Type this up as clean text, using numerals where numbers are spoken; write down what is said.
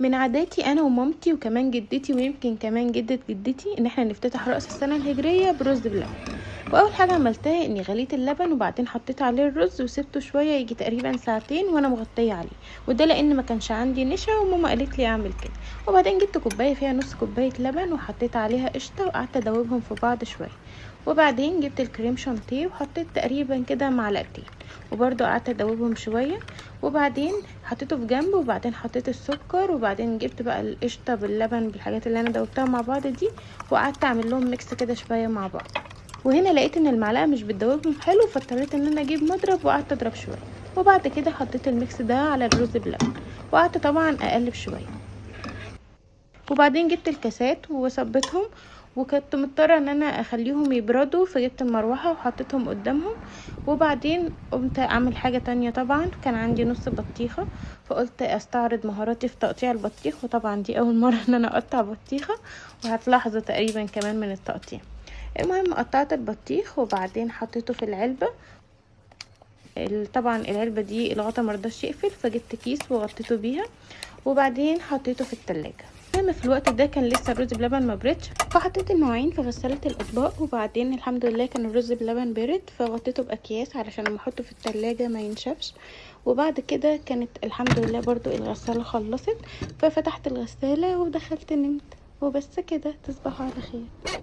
من عاداتي انا ومامتي وكمان جدتي ويمكن كمان جدة جدتي ان احنا نفتتح رأس السنة الهجرية برز بلبن. واول حاجة عملتها اني غليت اللبن وبعدين حطيت عليه الرز وسبته شوية يجي تقريبا ساعتين وانا مغطية عليه، وده لان ما كانش عندي نشا وماما قالت لي اعمل كده. وبعدين جبت كوباية فيها نص كوباية لبن وحطيت عليها قشطة وقعدت ادوبهم في بعض شوية. وبعدين جبت الكريم شانتيه وحطيت تقريبا كده معلقتين وبرضو قعدت ادوبهم شوية. وبعدين حطيته في جنب وبعدين حطيت السكر وبعدين جبت بقى القشطة باللبن بالحاجات اللي انا دوبتها مع بعض دي وقعدت اعمل لهم ميكس كده شوية مع بعض. وهنا لقيت ان المعلقة مش بتدوبهم حلو فاضطريت ان انا اجيب مضرب وقعدت اضرب شوية. وبعد كده حطيت الميكس ده على الرز بلبن وقعدت طبعا اقلب شوية. وبعدين جبت الكاسات وصبتهم وكنت مضطرة ان انا اخليهم يبردوا فجبت المروحة وحطيتهم قدامهم. وبعدين قمت اعمل حاجة تانية، طبعا كان عندي نص بطيخة فقلت استعرض مهاراتي في تقطيع البطيخ، وطبعا دي اول مرة ان انا اقطع بطيخة وهتلاحظوا تقريبا كمان من التقطيع. المهم قطعت البطيخ وبعدين حطيته في العلبة. طبعا العلبة دي الغطا مرضاش يقفل فجبت كيس وغطيته بيها وبعدين حطيته في التلاجة. انا في الوقت ده كان لسه الرز بلبن ما بردش فحطيت المواعين في غسالة الاطباق وبعدين الحمد لله كان الرز بلبن برد فغطيته باكياس علشان لما احطه في التلاجة ما ينشفش. وبعد كده كانت الحمد لله برضو الغسالة خلصت ففتحت الغسالة ودخلت نمت. وبس كده، تصبحوا على خير.